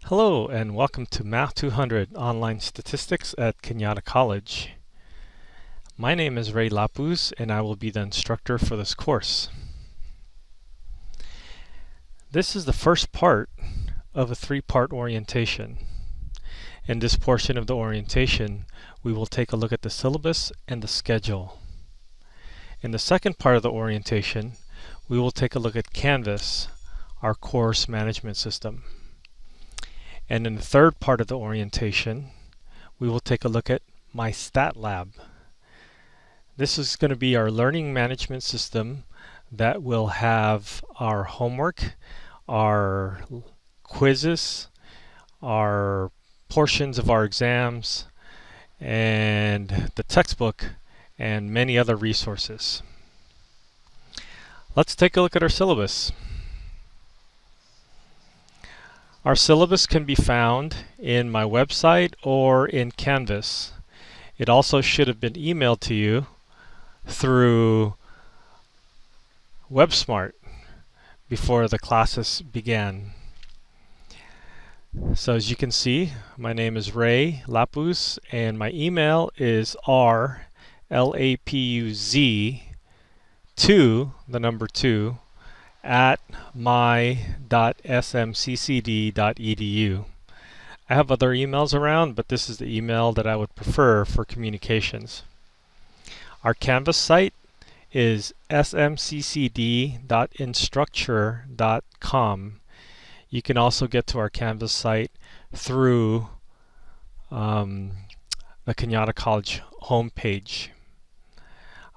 Hello and welcome to Math 200 Online Statistics at Cañada College. My name is Lapuz and I will be the instructor for this course. This is the first part of a three-part orientation. In this portion of the orientation, we will take a look at the syllabus and the schedule. In the second part of the orientation, we will take a look at Canvas, our course management system. And in the third part of the orientation, we will take a look at My Stat Lab. This is going to be our learning management system that will have our homework, our quizzes, our portions of our exams, and the textbook, and many other resources. Let's take a look at our syllabus. Our syllabus can be found in my website or in Canvas. It also should have been emailed to you through WebSmart before the classes began. So as you can see, my name is Ray Lapuz and my email is rlapuz2, the number 2, at my.smccd.edu. I have other emails around, but this is the email that I would prefer for communications. Our Canvas site is smccd.instructure.com. You can also get to our Canvas site through the Cañada College homepage.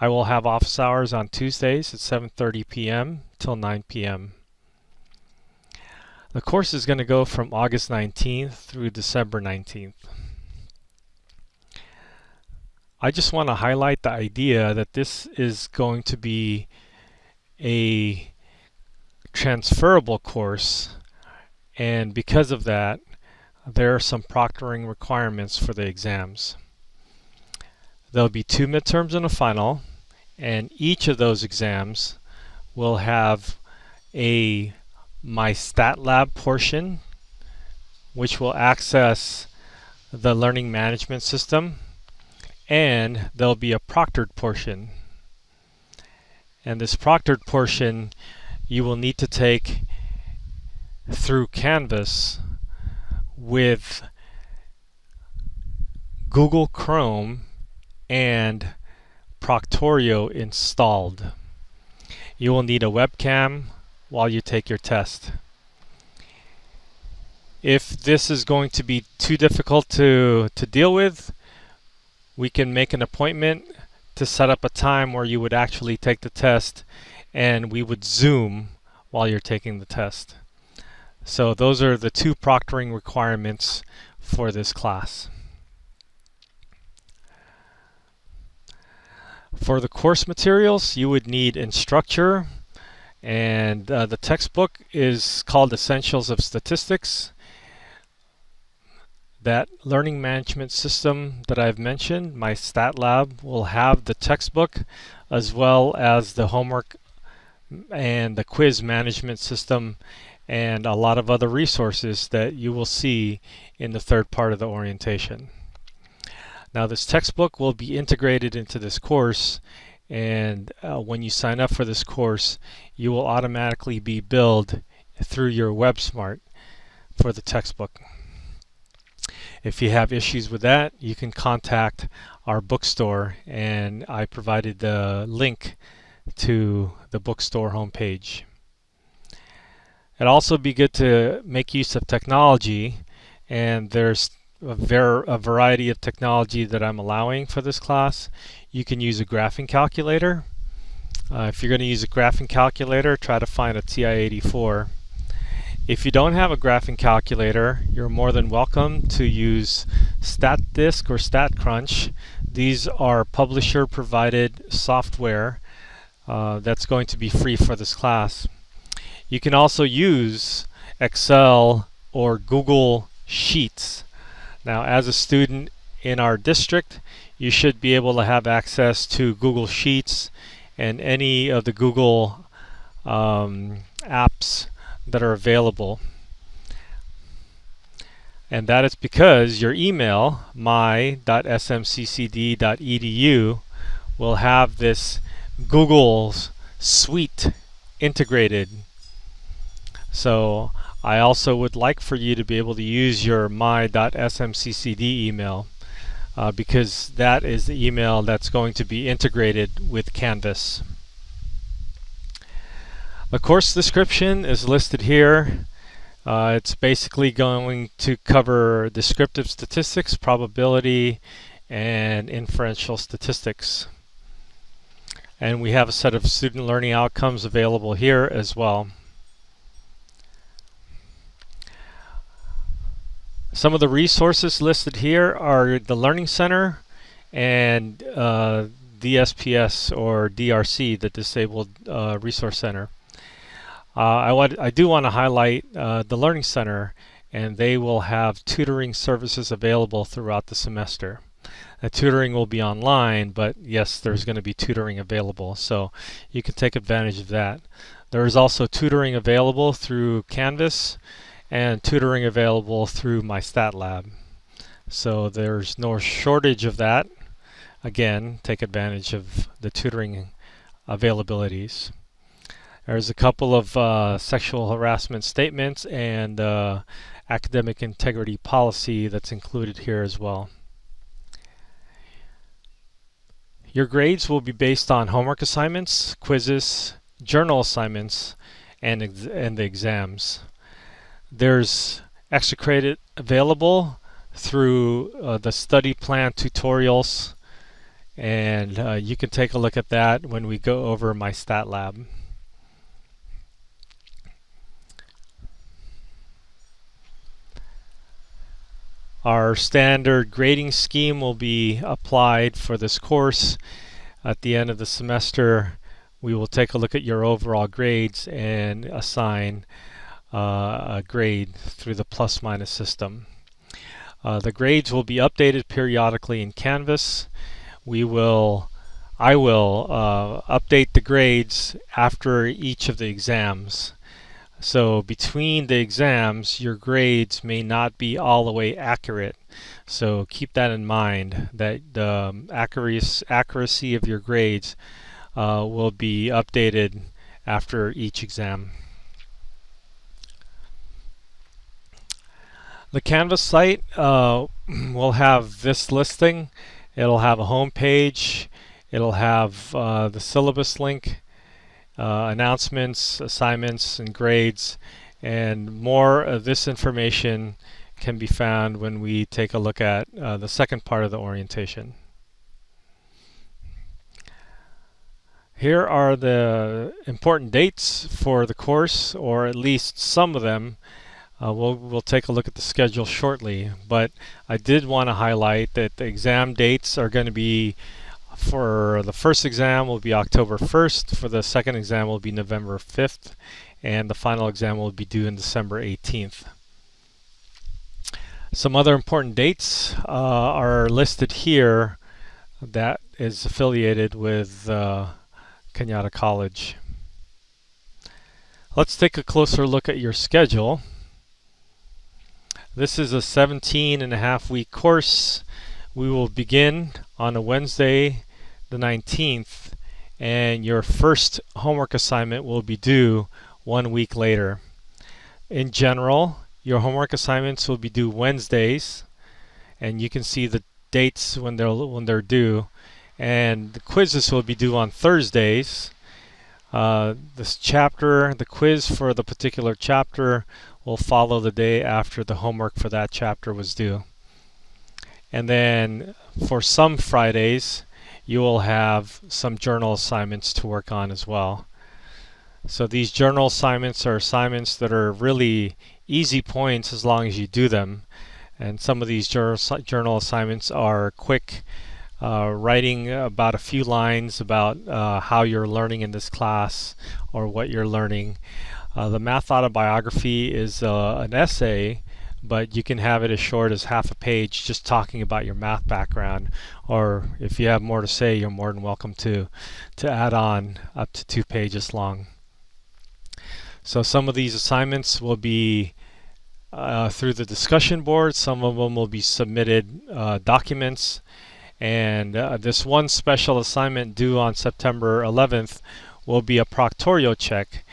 I will have office hours on Tuesdays at 7:30 p.m. till 9 p.m. The course is going to go from August 19th through December 19th. I just want to highlight the idea that this is going to be a transferable course, and because of that, there are some proctoring requirements for the exams. There'll be 2 midterms and a final, and each of those exams will have a My Stat Lab portion, which will access the learning management system, and there'll be a proctored portion. And this proctored portion you will need to take through Canvas with Google Chrome and Proctorio installed. You will need a webcam while you take your test. If this is going to be too difficult to deal with, we can make an appointment to set up a time where you would actually take the test, and we would Zoom while you're taking the test. So those are the 2 proctoring requirements for this class. For the course materials, you would need Instructure, and the textbook is called Essentials of Statistics. That learning management system that I've mentioned, My Stat Lab, will have the textbook as well as the homework and the quiz management system and a lot of other resources that you will see in the third part of the orientation. Now this textbook will be integrated into this course, and when you sign up for this course, you will automatically be billed through your WebSmart for the textbook. If you have issues with that, you can contact our bookstore, and I provided the link to the bookstore homepage. It'd also be good to make use of technology, and there's a variety of technology that I'm allowing for this class. You can use a graphing calculator. If you're going to use a graphing calculator, try to find a TI-84. If you don't have a graphing calculator, you're more than welcome to use StatDisk or StatCrunch. These are publisher provided software that's going to be free for this class. You can also use Excel or Google Sheets. Now, as a student in our district, you should be able to have access to Google Sheets and any of the Google apps that are available. And that is because your email, my.smccd.edu, will have this Google's suite integrated. So I also would like for you to be able to use your my.smccd email because that is the email that's going to be integrated with Canvas. The course description is listed here. It's basically going to cover descriptive statistics, probability, and inferential statistics. And we have a set of student learning outcomes available here as well. Some of the resources listed here are the Learning Center and DSPS or DRC, the Disabled Resource Center. I do want to highlight the Learning Center, and they will have tutoring services available throughout the semester. The tutoring will be online, but yes, there's going to be tutoring available, so you can take advantage of that. There is also tutoring available through Canvas and tutoring available through my Stat Lab. So there's no shortage of that. Again, take advantage of the tutoring availabilities. There's a couple of sexual harassment statements and academic integrity policy that's included here as well. Your grades will be based on homework assignments, quizzes, journal assignments, and the exams. There's extra credit available through the study plan tutorials, and you can take a look at that when we go over my Stat Lab. Our standard grading scheme will be applied for this course. At the end of the semester, we will take a look at your overall grades and assign a grade through the plus-minus system. The grades will be updated periodically in Canvas. I will update the grades after each of the exams. So between the exams, your grades may not be all the way accurate. So keep that in mind, that the accuracy of your grades will be updated after each exam. The Canvas site will have this listing. It'll have a home page. It'll have the syllabus link, announcements, assignments, and grades, and more of this information can be found when we take a look at the second part of the orientation. Here are the important dates for the course, or at least some of them. We'll take a look at the schedule shortly, but I did want to highlight that the exam dates are going to be, for the first exam will be October 1st, for the second exam will be November 5th, and the final exam will be due on December 18th. Some other important dates are listed here that is affiliated with Cañada College. Let's take a closer look at your schedule. This is a 17.5-week course. We will begin on a Wednesday, the 19th, and your first homework assignment will be due 1 week later. In general, your homework assignments will be due Wednesdays, and you can see the dates when they're due. And the quizzes will be due on Thursdays. This chapter, the quiz for the particular chapter, will follow the day after the homework for that chapter was due. And then for some Fridays, you will have some journal assignments to work on as well. So these journal assignments are assignments that are really easy points as long as you do them. And some of these journal assignments are quick, writing about a few lines about how you're learning in this class or what you're learning. The math autobiography is an essay, but you can have it as short as half a page just talking about your math background, or if you have more to say, you're more than welcome to add on up to 2 pages long. So some of these assignments will be through the discussion board. Some of them will be submitted documents. And this one special assignment due on September 11th will be a proctorio check.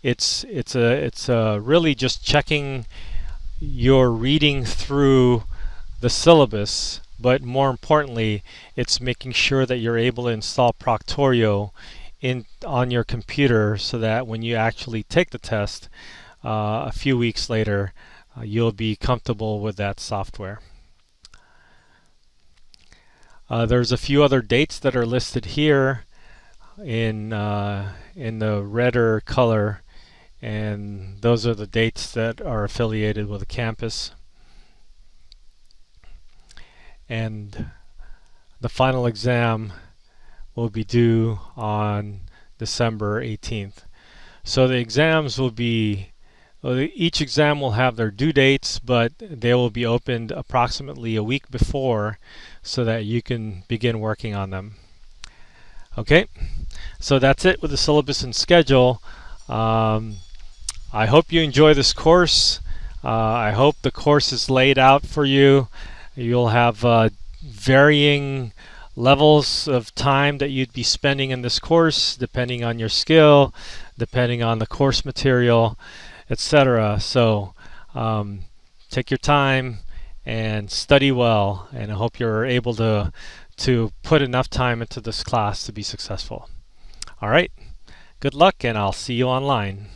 It's really just checking your reading through the syllabus, but more importantly, it's making sure that you're able to install Proctorio on your computer so that when you actually take the test a few weeks later, you'll be comfortable with that software. There's a few other dates that are listed here in the redder color, and those are the dates that are affiliated with the campus. And the final exam will be due on December 18th. So the exams will be, each exam will have their due dates, but they will be opened approximately a week before so that you can begin working on them. Okay, so that's it with the syllabus and schedule. I hope you enjoy this course. I hope the course is laid out for you. You'll have varying levels of time that you'd be spending in this course depending on your skill, depending on the course material, etc. So take your time and study well, and I hope you're able to put enough time into this class to be successful. All right, good luck, and I'll see you online.